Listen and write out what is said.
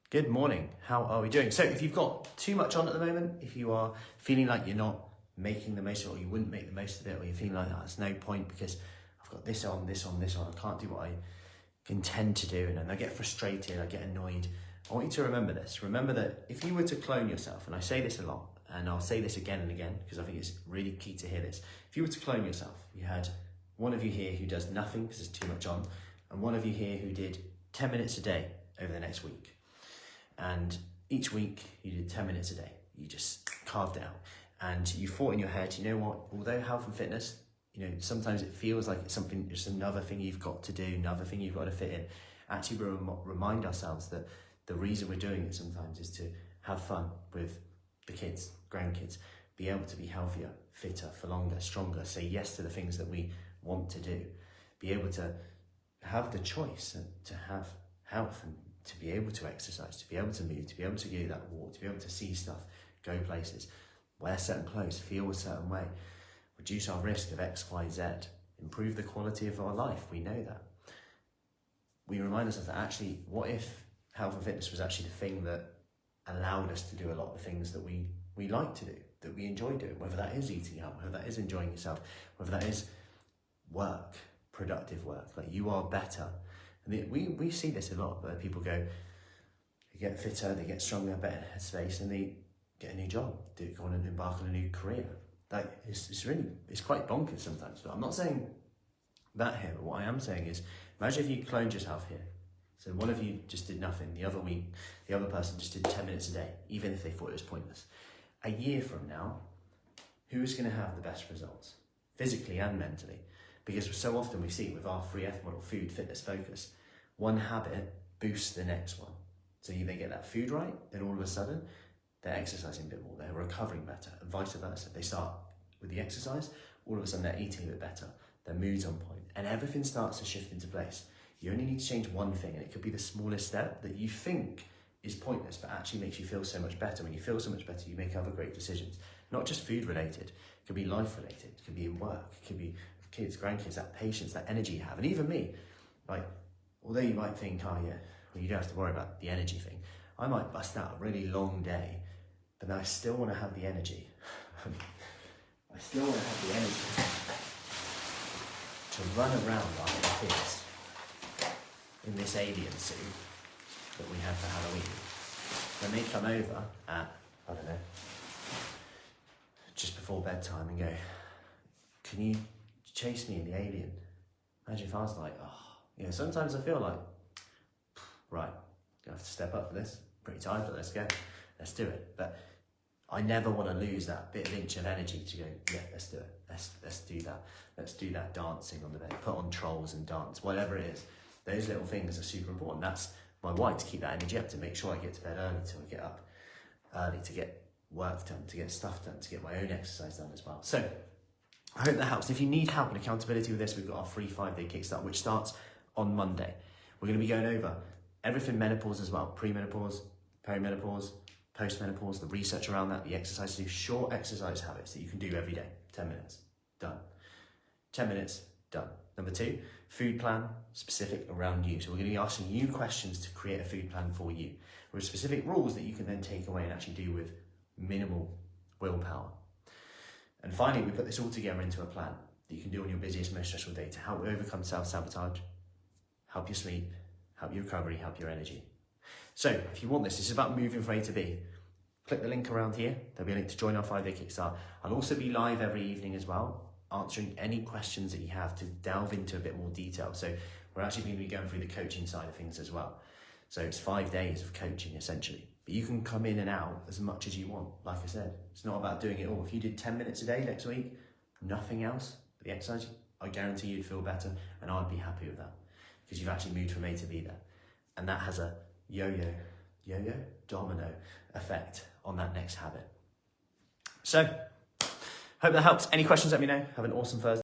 Good morning. How are we doing? So if you've got too much on at the moment, if you are feeling like you're not making the most of it, or you wouldn't make the most of it, or you're feeling like there's no point because I've got this on, I can't do what I intend to do, and then I get frustrated, I get annoyed. I want you to remember this. Remember that if you were to clone yourself, and I say this a lot, and I'll say this again and again, because I think it's really key to hear this. If you were to clone yourself, you had one of you here who does nothing because there's too much on, and one of you here who did 10 minutes a day over the next week. And each week you did 10 minutes a day. You just carved it out. And you thought in your head, you know what, although health and fitness, sometimes it feels like it's something, just another thing you've got to do, another thing you've got to fit in. Actually, we remind ourselves that the reason we're doing it sometimes is to have fun with the kids, grandkids, be able to be healthier, fitter, for longer, stronger, say yes to the things that we want to do, be able to have the choice and to have health and to be able to exercise, to be able to move, to be able to do that walk, to be able to see stuff, go places, wear certain clothes, feel a certain way, reduce our risk of X, Y, Z, improve the quality of our life. We know that. We remind ourselves that actually, what if health and fitness was actually the thing that allowed us to do a lot of the things that we like to do, that we enjoy doing, whether that is eating out, whether that is enjoying yourself, whether that is work, productive work, like you are better. And we see this a lot, where people go, they get fitter, they get stronger, better headspace, and they get a new job, go on and embark on a new career. Like it's quite bonkers sometimes. But I'm not saying that here, but what I am saying is, imagine if you cloned yourself here. So one of you just did nothing, the other week, the other person just did 10 minutes a day, even if they thought it was pointless. A year from now, who is going to have the best results, physically and mentally? Because so often we see with our 3F model, food, fitness, focus, one habit boosts the next one. So they get that food right, then all of a sudden they're exercising a bit more, they're recovering better, and vice versa. They start with the exercise, all of a sudden they're eating a bit better, their mood's on point, and everything starts to shift into place. You only need to change one thing, and it could be the smallest step that you think is pointless, but actually makes you feel so much better. When you feel so much better, you make other great decisions. Not just food related, it could be life related, it could be in work, it could be kids, grandkids, that patience, that energy you have. And even me, like, although you might think, oh yeah, well, you don't have to worry about the energy thing. I might bust out a really long day, but then I still want to have the energy. I still want to have the energy to run around after the kids in this alien suit that we had for Halloween. When they come over at, I don't know, just before bedtime and go, can you chase me in the alien? Imagine if I was like, sometimes I feel like, right, gonna have to step up for this. Pretty tired, but let's go. Let's do it. But I never want to lose that bit of inch of energy to go, yeah, let's do it. Let's do that. Let's do that dancing on the bed. Put on trolls and dance, whatever it is. Those little things are super important. That's my why, to keep that energy up, to make sure I get to bed early, to get up early, to get work done, to get stuff done, to get my own exercise done as well. So I hope that helps. If you need help and accountability with this, we've got our free 5-day kickstart, which starts on Monday. We're going to be going over everything menopause as well, pre-menopause, perimenopause, post-menopause, the research around that, the exercise to do, short exercise habits that you can do every day. 10 minutes, done. 10 minutes, done. Number 2, food plan specific around you. So we're going to be asking you questions to create a food plan for you with specific rules that you can then take away and actually do with minimal willpower. And finally, we put this all together into a plan that you can do on your busiest, most stressful day to help overcome self-sabotage, help your sleep, help your recovery, help your energy. So if you want this is about moving from A to B. Click the link around here. There'll be a link to join our 5-day kickstart. I'll also be live every evening as well, answering any questions that you have to delve into a bit more detail. So we're actually going to be going through the coaching side of things as well. So it's 5 days of coaching essentially. But you can come in and out as much as you want. Like I said, it's not about doing it all. If you did 10 minutes a day next week, nothing else but the exercise, I guarantee you'd feel better, and I'd be happy with that because you've actually moved from A to B there. And that has a domino effect on that next habit. So, hope that helps. Any questions, let me know. Have an awesome Thursday.